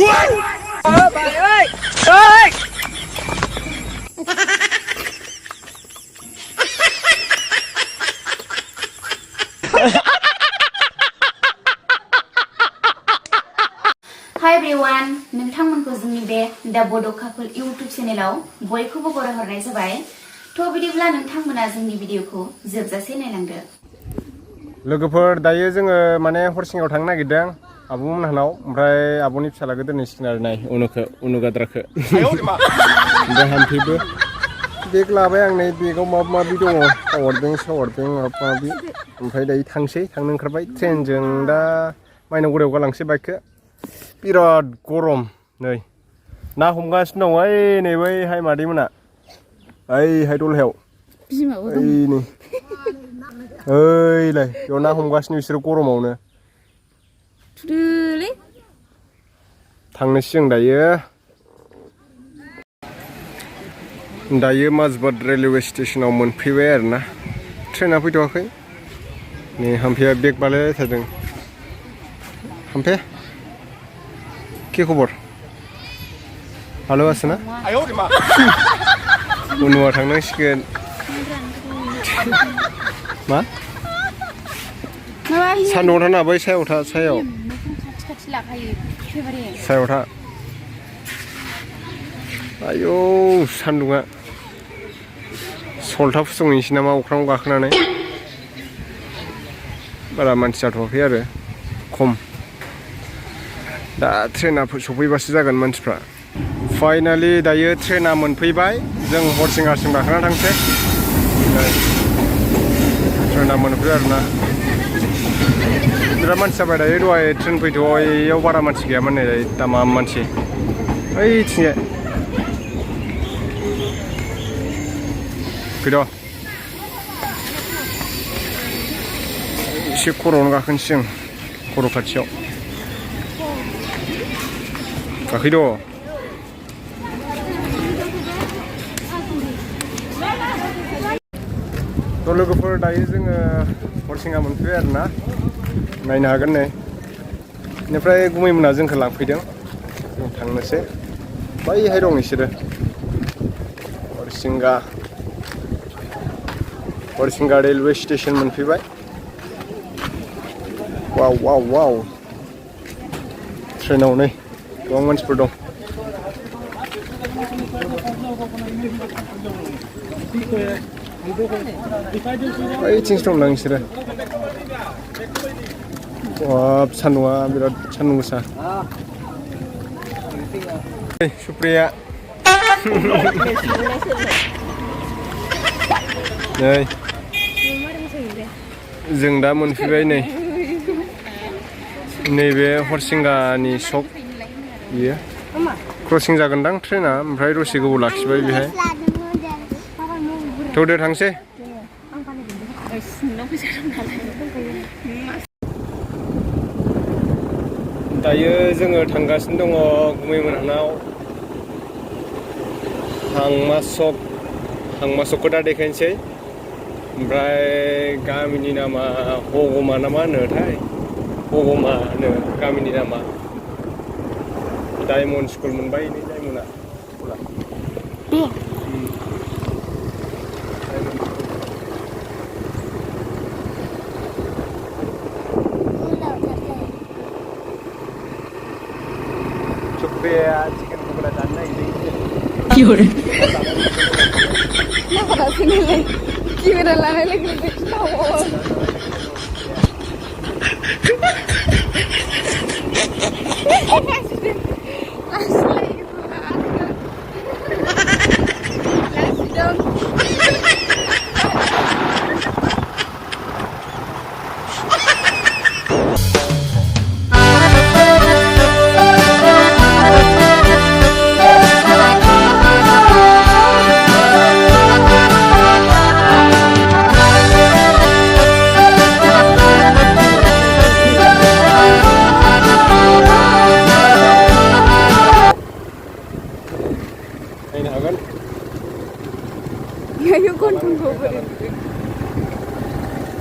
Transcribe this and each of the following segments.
Bà ơi! Ơi! Hi everyone, नोंथांमोनखौ जोंनि बे दा बड' कापोल इउट्युब चेनेलाव बयखौबो बरायहरनाय जाबाय। थ' बिदिब्ला नोंथांमोना जोंनि भिडिअखौ जोबजासे नायलांदो। लोगोफोर दायो जोङो माने हरसिङाव थांनो नागिरदों आब' मोनहानाव ओमफ्राय आब'नि फिसालाखौ दोनहैसिगोन आरो नाय उनुगाद्राखौ ओमफ्राय हाम्फैबो बेग लाबाय आं नै बेगाव माबा माबि दङ पावार बेंक माबा माबि ओमफ्राय दायो थांनो ओंखारबाय ट्रेनजों दा माइनावगुरियाव गालांसै बाइकखौ बिराद गरम नै ना हमगासिनो दं ओइ नै बैहाय मादैमोना ओइहाय दलहायाव ओइ नै ओइलाय बेयाव ना हमगासिनो बिसोरो गरमावनो थांनोसै जों दायो माजबाट रेलवे स्टेशनाव मोनफैबाय आरोना ट्रेना फैथ'वाखै नै हाम्फैया बेग बानायलायथारदों हाम्फे কি খবর ভালো আছে না उनुआ थांनांसिगोन मा सान्दुङाव थाना बै सायाव था सायाव था आयौ सान्दुङा सल्था फुदुंहैनोसै नामा अख्राङाव गाखोनानै बारा मानसि जाथ'वाखै आरो खम दा ट्रेना सफैबासो जागोन मानसिफ्रा फाइनालि दायो ट्रेना मोनफैबाय जों हरसिंगासिम गाखोना थांसै ट्रेना मोनफैबाय आरोना बिराद मानसि जाबाय दायो दहाय ट्रेन फैथ'यैयाव बारा मानसि गैयामोन नै दायो दामा मानसि ओइथिंजाय फैद' एसे खर'आवनो गाखोनोसै जों खर' खाथियाव गाखैद' थ' लोगोफोर दायो जोङो हरसिंगा मोनफैबाय आरोना नायनो हागोन नै बेनिफ्राय गुमैमोना जोंखौ लांफैदों जों थांनोसै बैहाय दं बिसोरो हरिसिंगा रेलवे स्टेशन मोनफैबाय वाव ट्रेनाव नै गोबां मानसिफोर दं ओइथिंसो दं दां बिसोरो बाब सान्दुङा बिराद सान्दुं गोसा सुप्रिया नै जों दा मोनफैबाय नै नैबे हरसिंगानि सक बियो क्रसिं जागोनदां ट्रेना ओमफ्राय दसे गोबाव लाखिबाय बेहाय थौदो थांसै दायो जोङो थांगासिनो दङ गुमैमोनहानाव हांमा सकखौ दा देखायनोसै ओमफ्राय गामिनि नामा हगमा ना मा होनोथाय हगमा होनो गामिनि नामा डायमन्ड स्कुल मोनबाय नै डायमन्डआ स्कुला सुप्रिया चिकेन पक'रा जानो नागिरदों Gimana lah lagi tahu.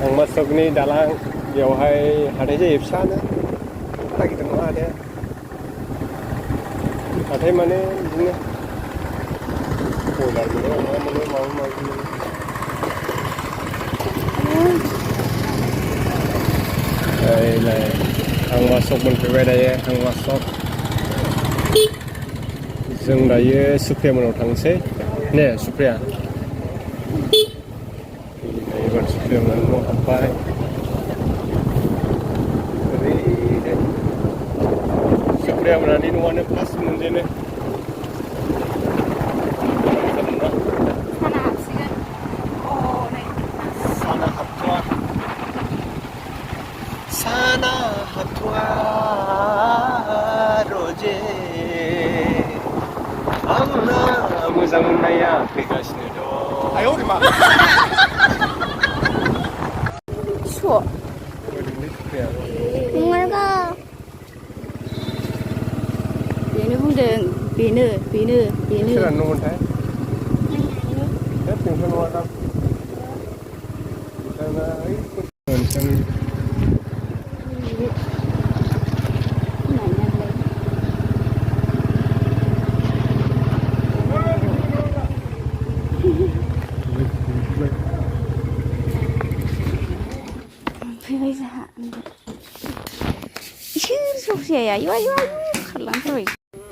हांमा सकनि दालां बेवहाय हाथाय जायो फिसानो बारा गिदिर नङा हाथाया नाथाय माने बिदिनो बयलार मोनो अमा मोनो माबा माबि मोनो ओइलाय हांमा सक मोनफैबाय दायो हांमा सक जों दायो सुप्रिया मोनाव थांसै ने सुप्रिया एबार सुप्रिया मोनाव न'आव हाबबाय सुप्रिया मोनानि न'आनो फार्स्ट मोनजेनो साना हाबथ'वा रजे आंना मोजां मोननाया फैगासिनो दं आयौ मा स' नङाबा बेनो बुंदों बेनो सोरानो नङाथाय बेंथ' नङा दां बिथाङा ओइ फैबाय जोंहा इसोर सफियाया आयु आयु आयु खारलांथारबाय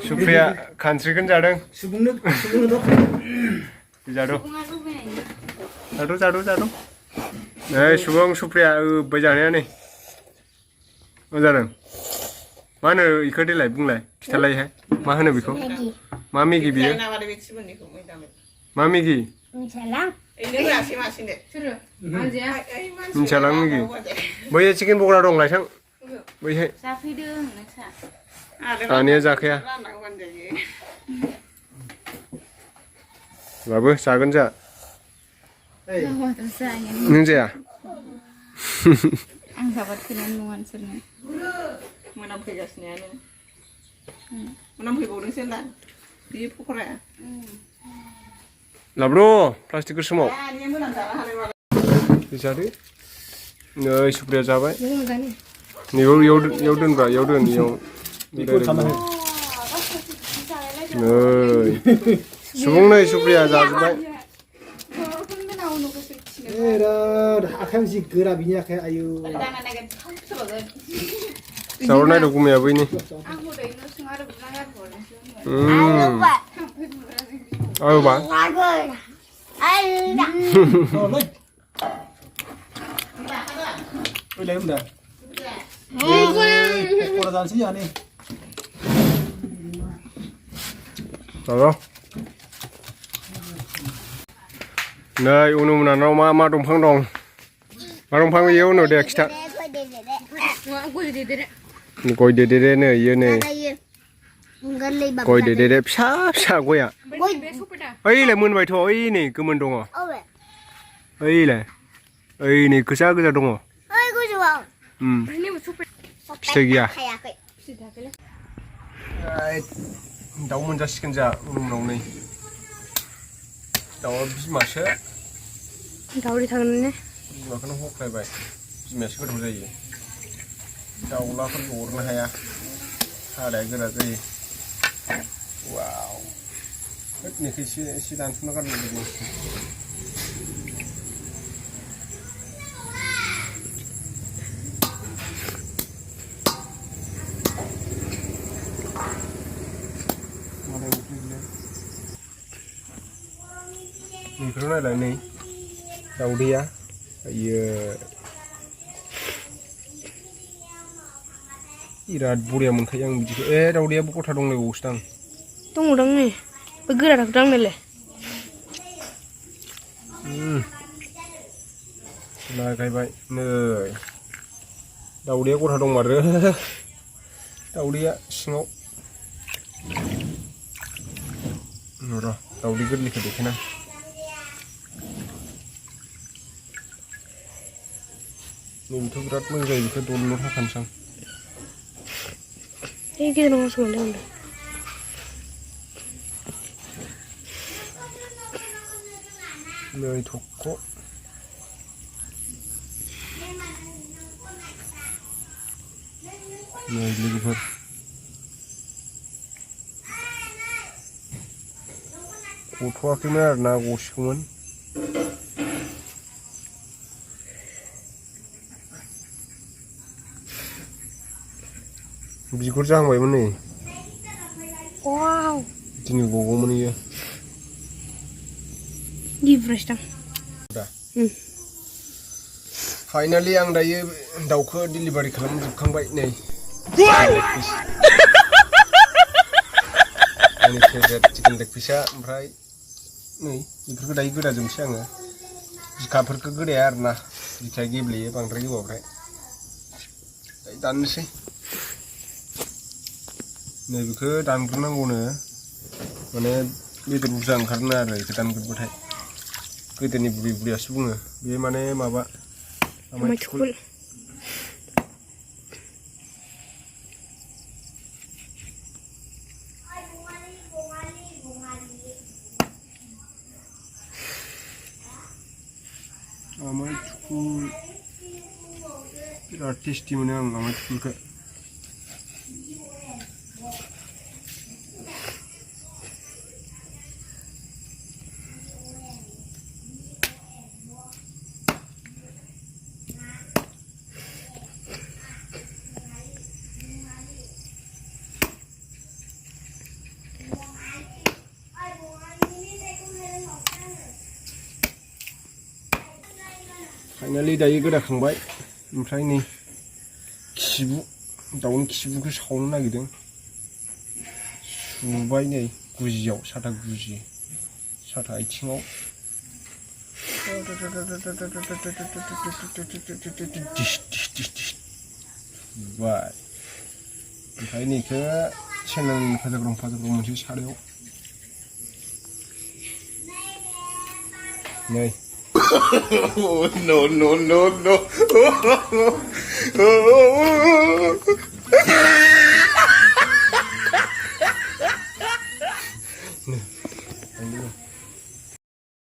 सुप्रिया खानस्रिखौनो जादों जादों नै सुबुं सुप्रिया ओब्बाय जानाया नै मा जादों मा होनो इखौ देलाय बुंलाय खिथालायहाय मा होनो बेखौ मा मेगि बियो मा मेगि मिन्थियालां मेगि बैहाय चिकेन पक'रा दं लायसां बैहाय जाफैदों नोंसा दानिया जाखाया बाबो जागोन जा नों जाया आं जाबाथायनानै नङा नोंसोरनो मोनामफैगासिनो मोनामफैबावदोंसो होनदां बे पक'राया लाब्र' प्लास्टिक समाव जादो नै सुप्रिया जाबाय इयाव दोनब्रा इयाव दोन इयाव नै सुबुं नै सुप्रिया जाजोब्बाय आखाइ जि गोरा बिनि आखाइ आयु जाहरनाय दं गुमैया बैनि आयौ बा फैलाय होनदा पक'रा जानोसै जोंहा नै नै उनु मोनानाव मा दंफां दं मा दंफां बेयो उनु दे खिथा गय देदेरे नै इयो नै गय देदेरे फिसा फिसा गया ओइलाय मोनबायथ' ओइ नै गोमोन दङ ओइलाय ओइ नै गोजा गोजा दङ फिथाइ गैया दाउ मोनजासिगोन जा उनाव नै दाउआ बिमासो दावदै थागोन ने बिमाखौनो हख्लायबाय बिमायासो गोथाव जायो दाउलाफोरखौ अरनो हाया हाराया गोरा जायो वाव नेखौ एसे दानस'ना गारनांगौ बेखौनो नायलाय नै दाउदैया इयो बिराद बरिया मोनखायो आं बिदिखौ दाउदैयाबो गथा दंलायबावोसो दां दङदां नै बे गोरा थाखोदां नायलाय लागायबाय नै दाउदैया गथा दंमारो दाउदैया सिङाव र' दाउदै गोरलैखौ देखायना नैबेथ' बिराद मोजां जायो बेखौ दल'ल' हाखानोसै आं गेजेराव मासो मोनदों नै थख' नै लोगोफोर गथ'वाखैमोन आरोना गसिगौमोन बिगुर जाहांबायमोन नै वाव दिनै गगौमोन इयो गिफ्रेसदां दा फाइनालि आं दायो दाउखौ डिलिभारि खालामजोबखांबाय नै आंनि फेभरेट चिकेन लेग पिसआ ओमफ्राय नै बेफोरखौ दायो गोदाजोबनोसै आङो बिखाफोरखौ गोदाया आरोना बिखाया गेब्लेयो बांद्राय गोबावद्राय दायो दाननोसै नैबेखौ दानग्रोनांगौनो माने बेदर बुरजा ओंखारनो आरो बेखौ दानग्रोबाथाय गोदोनि बुरै बुरैयासो बुङो बे माने माबा आमाय थुखुल आमाय थुखुल बिराद टेस्टि मोनो आं आमाय थुखुलखौ फाइनालि दायो गोदाखांबाय ओमफ्राय नै खिबु दाउनि खिबुखौ सावनो नागिरदों सुबाय नै गुजियाव साथा गुजि साथा आथिङाव सुबाय ओमफ्राय नैखौ सेनेलनि फाजाग्रम मोनसे सारायाव नै no, no, no, no.